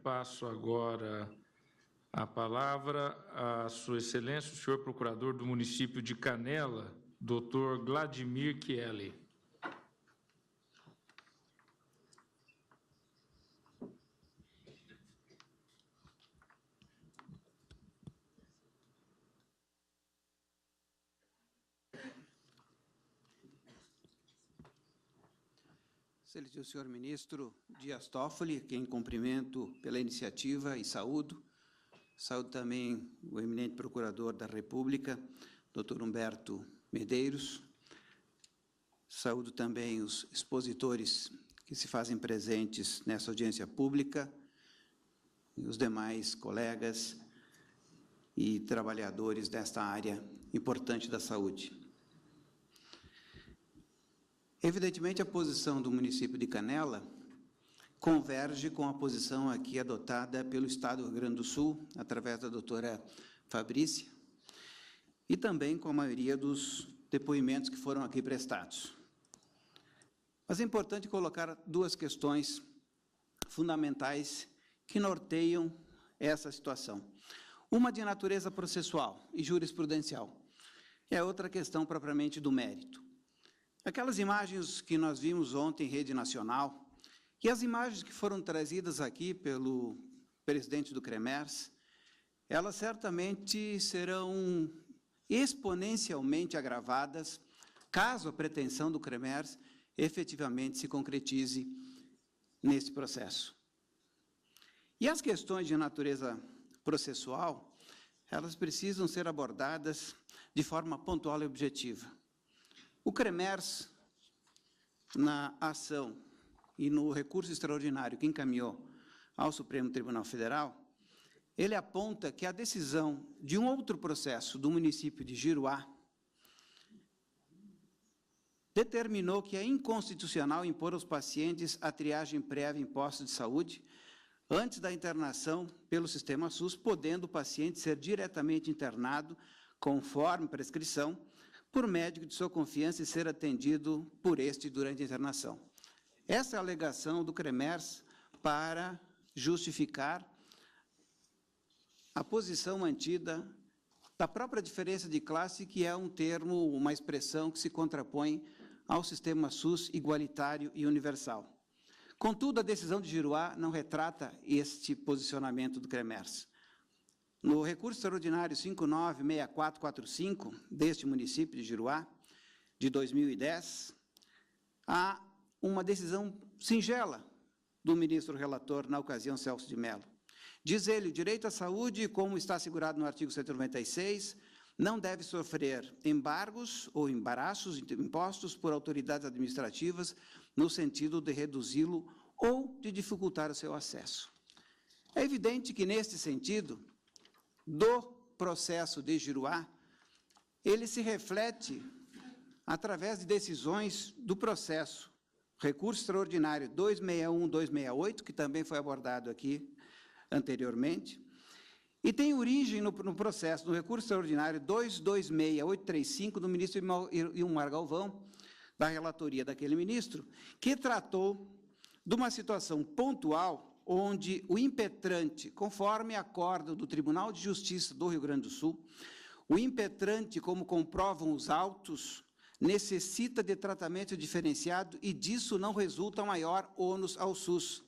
Passo agora a palavra à Sua Excelência, o senhor Procurador do município de Canela, Dr. Vladimir Chieli. Excelentíssimo senhor ministro Dias Toffoli, quem cumprimento pela iniciativa e saúdo. Saúdo também o eminente procurador da República, doutor Humberto Medeiros. Saúdo também os expositores que se fazem presentes nessa audiência pública e os demais colegas e trabalhadores desta área importante da saúde. Evidentemente, a posição do município de Canela converge com a posição aqui adotada pelo Estado do Rio Grande do Sul, através da doutora Fabrícia, e também com a maioria dos depoimentos que foram aqui prestados. Mas é importante colocar duas questões fundamentais que norteiam essa situação. Uma de natureza processual e jurisprudencial, e a outra questão propriamente do mérito. Aquelas imagens que nós vimos ontem em rede nacional, e as imagens que foram trazidas aqui pelo presidente do CREMERS, elas certamente serão exponencialmente agravadas, caso a pretensão do CREMERS efetivamente se concretize nesse processo. E as questões de natureza processual, elas precisam ser abordadas de forma pontual e objetiva. O CREMERS, na ação e no recurso extraordinário que encaminhou ao Supremo Tribunal Federal, ele aponta que a decisão de um outro processo do município de Giruá determinou que é inconstitucional impor aos pacientes a triagem prévia em postos de saúde antes da internação pelo sistema SUS, podendo o paciente ser diretamente internado, conforme prescrição, por médico de sua confiança e ser atendido por este durante a internação. Essa é a alegação do CREMERS para justificar a posição mantida da própria diferença de classe, que é um termo, uma expressão que se contrapõe ao sistema SUS igualitário e universal. Contudo, a decisão de Giruá não retrata este posicionamento do CREMERS. No recurso extraordinário 596445, deste município de Giruá, de 2010, há uma decisão singela do ministro relator, na ocasião, Celso de Mello. Diz ele, o direito à saúde, como está assegurado no artigo 196, não deve sofrer embargos ou embaraços impostos por autoridades administrativas no sentido de reduzi-lo ou de dificultar o seu acesso. É evidente que, neste sentido, do processo de Giruá, ele se reflete através de decisões do processo, recurso extraordinário 261-268, que também foi abordado aqui anteriormente, e tem origem no processo, no recurso extraordinário 226-835, do ministro Ilmar Galvão, da relatoria daquele ministro, que tratou de uma situação pontual onde o impetrante, conforme acordo do Tribunal de Justiça do Rio Grande do Sul, o impetrante, como comprovam os autos, necessita de tratamento diferenciado e disso não resulta maior ônus ao SUS.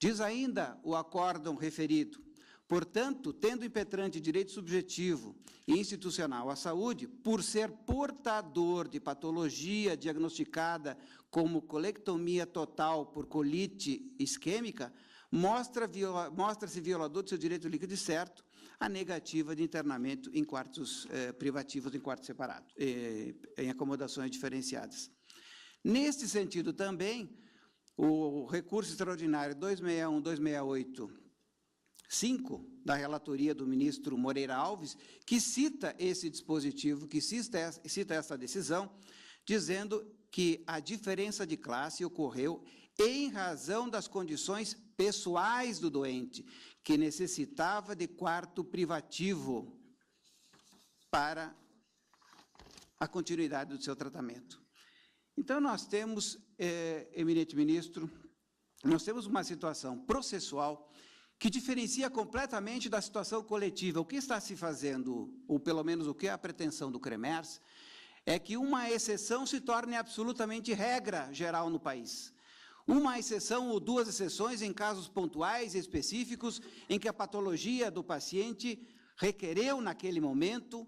Diz ainda o acórdão referido, portanto, tendo o impetrante direito subjetivo e institucional à saúde, por ser portador de patologia diagnosticada como colectomia total por colite isquêmica, mostra-se violador do seu direito líquido e certo a negativa de internamento em quartos privativos, em quartos separados, em acomodações diferenciadas. Neste sentido também, o recurso extraordinário 261-268-5, da relatoria do ministro Moreira Alves, que cita esse dispositivo, que cita essa decisão, dizendo que a diferença de classe ocorreu em razão das condições pessoais do doente, que necessitava de quarto privativo para a continuidade do seu tratamento. Então, nós temos, eminente ministro, nós temos uma situação processual que diferencia completamente da situação coletiva. O que está se fazendo, ou pelo menos o que é a pretensão do CREMERS, é que uma exceção se torne absolutamente regra geral no país. Uma exceção ou duas exceções em casos pontuais e específicos em que a patologia do paciente requereu, naquele momento,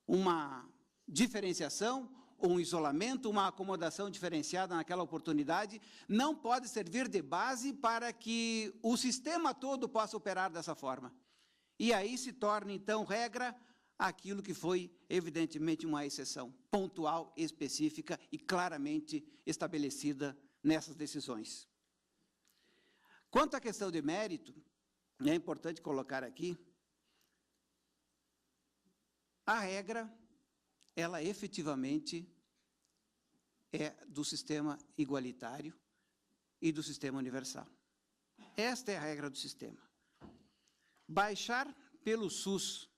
uma diferenciação, um isolamento, uma acomodação diferenciada naquela oportunidade, não pode servir de base para que o sistema todo possa operar dessa forma. E aí se torna, então, regra aquilo que foi, evidentemente, uma exceção pontual, específica e claramente estabelecida nessas decisões. Quanto à questão de mérito, é importante colocar aqui, a regra, ela efetivamente é do sistema igualitário e do sistema universal. Esta é a regra do sistema. Baixar pelo SUS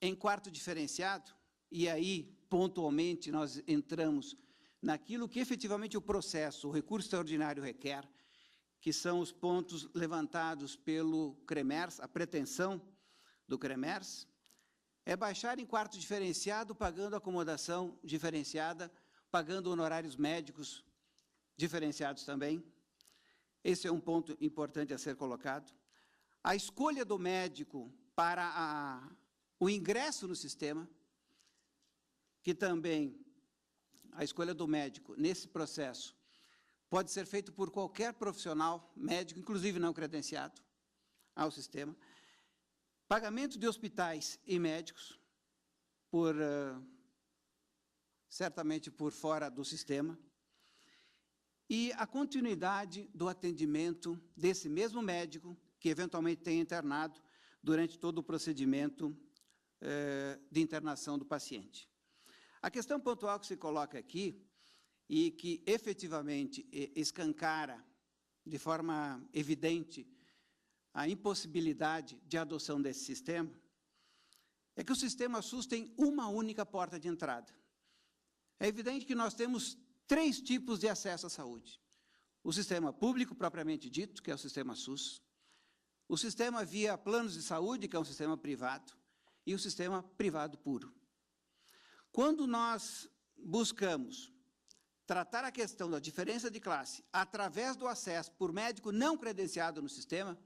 em quarto diferenciado, e aí, pontualmente, nós entramos naquilo que efetivamente o processo, o recurso extraordinário requer, que são os pontos levantados pelo CREMERS, a pretensão do CREMERS, é baixar em quarto diferenciado, pagando acomodação diferenciada, pagando honorários médicos diferenciados também. Esse é um ponto importante a ser colocado. A escolha do médico para o ingresso no sistema, que também a escolha do médico nesse processo pode ser feito por qualquer profissional médico, inclusive não credenciado ao sistema. Pagamento de hospitais e médicos, certamente por fora do sistema, e a continuidade do atendimento desse mesmo médico, que eventualmente tenha internado durante todo o procedimento de internação do paciente. A questão pontual que se coloca aqui, e que efetivamente escancara de forma evidente a impossibilidade de adoção desse sistema, é que o sistema SUS tem uma única porta de entrada. É evidente que nós temos 3 tipos de acesso à saúde. O sistema público, propriamente dito, que é o sistema SUS, o sistema via planos de saúde, que é um sistema privado, e o sistema privado puro. Quando nós buscamos tratar a questão da diferença de classe através do acesso por médico não credenciado no sistema,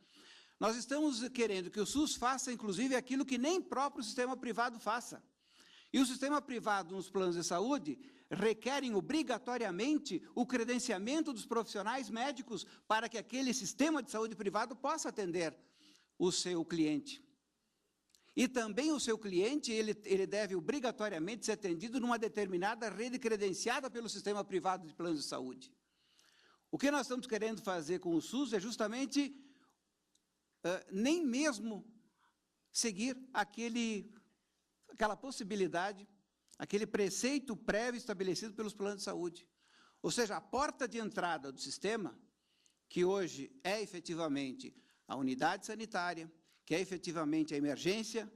nós estamos querendo que o SUS faça, inclusive, aquilo que nem próprio sistema privado faça. E o sistema privado, nos planos de saúde, requerem obrigatoriamente o credenciamento dos profissionais médicos para que aquele sistema de saúde privado possa atender o seu cliente. E também o seu cliente, ele deve obrigatoriamente ser atendido numa determinada rede credenciada pelo sistema privado de planos de saúde. O que nós estamos querendo fazer com o SUS é justamente nem mesmo seguir aquela possibilidade, aquele preceito prévio estabelecido pelos planos de saúde. Ou seja, a porta de entrada do sistema, que hoje é efetivamente a unidade sanitária, que é efetivamente a emergência,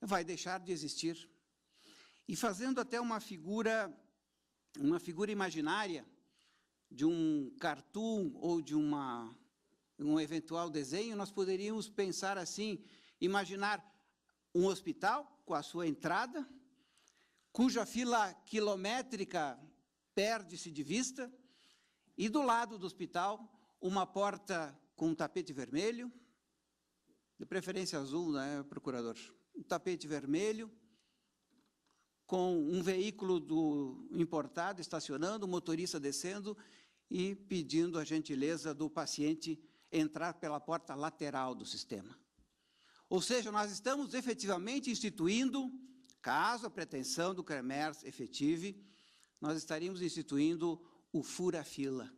vai deixar de existir. E fazendo até uma figura imaginária de um cartoon ou de um eventual desenho, nós poderíamos pensar assim, imaginar um hospital com a sua entrada, cuja fila quilométrica perde-se de vista, e do lado do hospital, uma porta com um tapete vermelho, de preferência azul, né, procurador? Um tapete vermelho, com um veículo importado estacionando, o motorista descendo e pedindo a gentileza do paciente entrar pela porta lateral do sistema. Ou seja, nós estamos efetivamente instituindo, caso a pretensão do CREMERS efetive, nós estaríamos instituindo o fura-fila,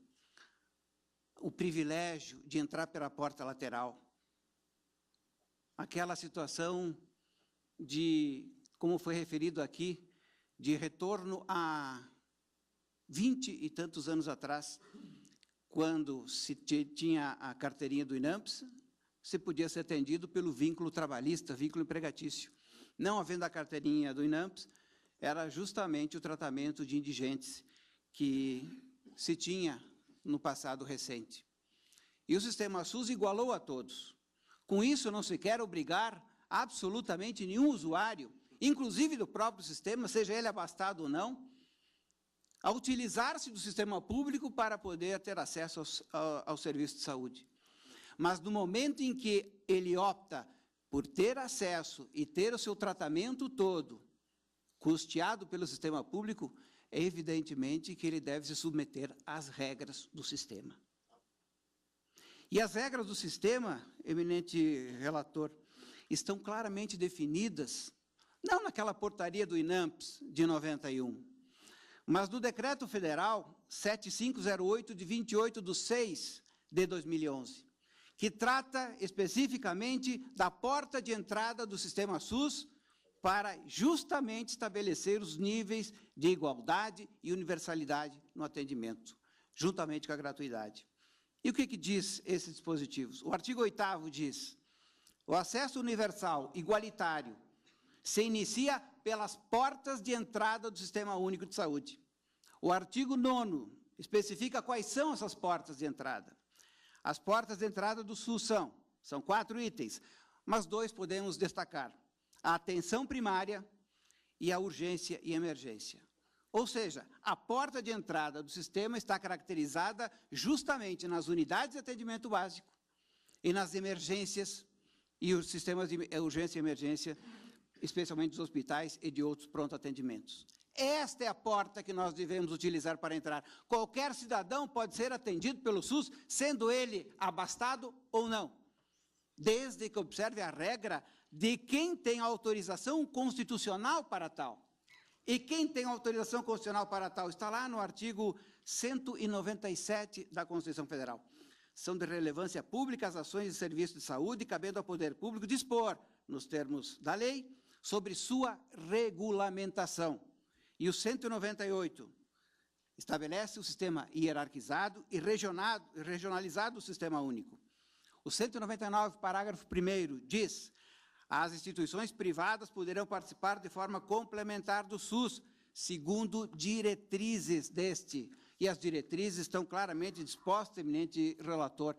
o privilégio de entrar pela porta lateral. Aquela situação de, como foi referido aqui, de retorno a 20 e tantos anos atrás, quando se tinha a carteirinha do INAMPS, se podia ser atendido pelo vínculo trabalhista, vínculo empregatício. Não havendo a carteirinha do INAMPS, era justamente o tratamento de indigentes que se tinha no passado recente. E o sistema SUS igualou a todos. Com isso, não se quer obrigar absolutamente nenhum usuário, inclusive do próprio sistema, seja ele abastado ou não, a utilizar-se do sistema público para poder ter acesso ao serviço de saúde. Mas no momento em que ele opta por ter acesso e ter o seu tratamento todo custeado pelo sistema público, é evidentemente que ele deve se submeter às regras do sistema. E as regras do sistema, eminente relator, estão claramente definidas, não naquela portaria do INAMPS de 91, mas no Decreto Federal 7508, de 28/6/2011, que trata especificamente da porta de entrada do sistema SUS para justamente estabelecer os níveis de igualdade e universalidade no atendimento, juntamente com a gratuidade. E o que diz esses dispositivos? O artigo 8º diz: o acesso universal igualitário se inicia pelas portas de entrada do Sistema Único de Saúde. O artigo 9º especifica quais são essas portas de entrada. As portas de entrada do SUS são 4 itens, mas 2 podemos destacar: a atenção primária e a urgência e emergência. Ou seja, a porta de entrada do sistema está caracterizada justamente nas unidades de atendimento básico e nas emergências e os sistemas de urgência e emergência, especialmente dos hospitais e de outros pronto-atendimentos. Esta é a porta que nós devemos utilizar para entrar. Qualquer cidadão pode ser atendido pelo SUS, sendo ele abastado ou não, desde que observe a regra de quem tem autorização constitucional para tal. E quem tem autorização constitucional para tal? Está lá no artigo 197 da Constituição Federal. São de relevância pública as ações de serviço de saúde, cabendo ao poder público dispor, nos termos da lei, sobre sua regulamentação. E o 198 estabelece o sistema hierarquizado e regionalizado do sistema único. O 199, parágrafo 1º, diz: as instituições privadas poderão participar de forma complementar do SUS, segundo diretrizes deste. E as diretrizes estão claramente dispostas, eminente relator,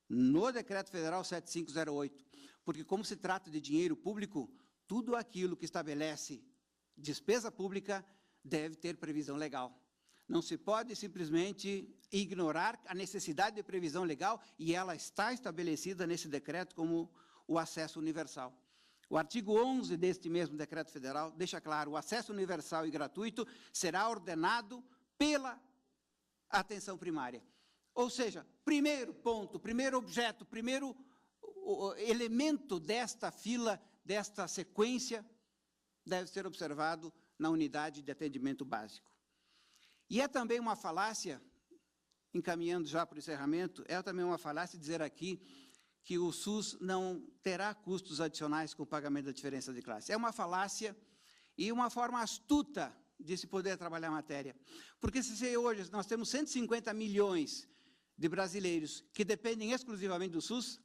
no Decreto Federal 7508. Porque, como se trata de dinheiro público, tudo aquilo que estabelece despesa pública deve ter previsão legal. Não se pode simplesmente ignorar a necessidade de previsão legal, e ela está estabelecida nesse decreto como o acesso universal. O artigo 11 deste mesmo decreto federal deixa claro: o acesso universal e gratuito será ordenado pela atenção primária. Ou seja, primeiro ponto, primeiro objeto, primeiro elemento desta fila, desta sequência, deve ser observado na unidade de atendimento básico. E é também uma falácia, encaminhando já para o encerramento, é também uma falácia dizer aqui que o SUS não terá custos adicionais com o pagamento da diferença de classe. É uma falácia e uma forma astuta de se poder trabalhar a matéria. Porque se hoje nós temos 150 milhões de brasileiros que dependem exclusivamente do SUS,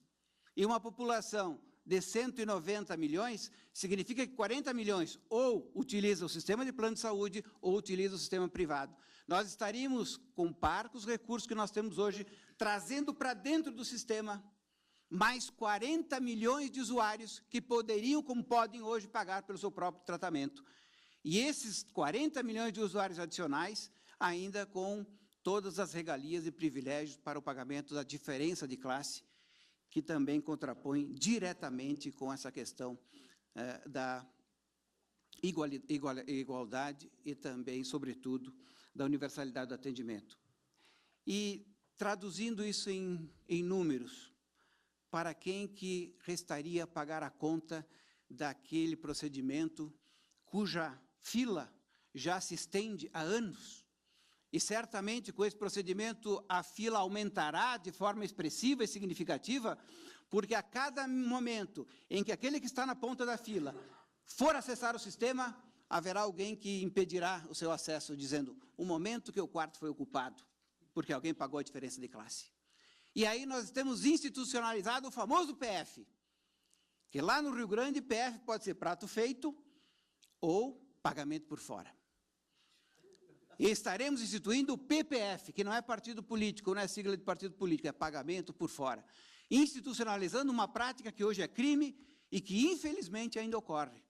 e uma população de 190 milhões, significa que 40 milhões ou utilizam o sistema de plano de saúde ou utilizam o sistema privado. Nós estaríamos com parcos recursos que nós temos hoje, trazendo para dentro do sistema mais 40 milhões de usuários que poderiam, como podem hoje, pagar pelo seu próprio tratamento. E esses 40 milhões de usuários adicionais, ainda com todas as regalias e privilégios para o pagamento da diferença de classe, que também contrapõe diretamente com essa questão da igualdade e também, sobretudo, da universalidade do atendimento. E, traduzindo isso em números, para quem que restaria pagar a conta daquele procedimento cuja fila já se estende há anos? E certamente com esse procedimento a fila aumentará de forma expressiva e significativa, porque a cada momento em que aquele que está na ponta da fila for acessar o sistema, haverá alguém que impedirá o seu acesso, dizendo: o momento que o quarto foi ocupado, porque alguém pagou a diferença de classe. E aí nós temos institucionalizado o famoso PF, que lá no Rio Grande, PF pode ser prato feito ou pagamento por fora. E estaremos instituindo o PPF, que não é partido político, não é sigla de partido político, é pagamento por fora. Institucionalizando uma prática que hoje é crime e que, infelizmente, ainda ocorre.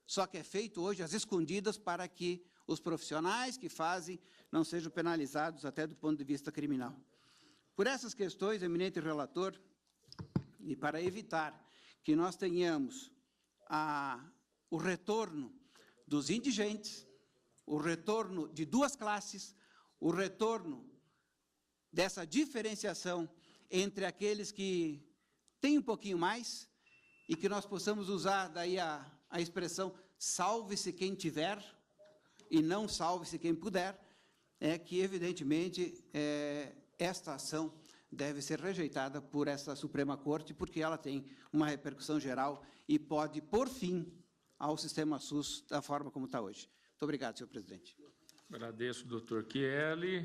Só que é feito hoje às escondidas para que os profissionais que fazem não sejam penalizados até do ponto de vista criminal. Por essas questões, eminente relator, e para evitar que nós tenhamos o retorno dos indigentes, o retorno de duas classes, o retorno dessa diferenciação entre aqueles que têm um pouquinho mais e que nós possamos usar daí a expressão salve-se quem tiver e não salve-se quem puder, é que, evidentemente, esta ação deve ser rejeitada por essa Suprema Corte, porque ela tem uma repercussão geral e pode pôr fim ao sistema SUS da forma como está hoje. Muito obrigado, senhor presidente. Agradeço, doutor Chieli.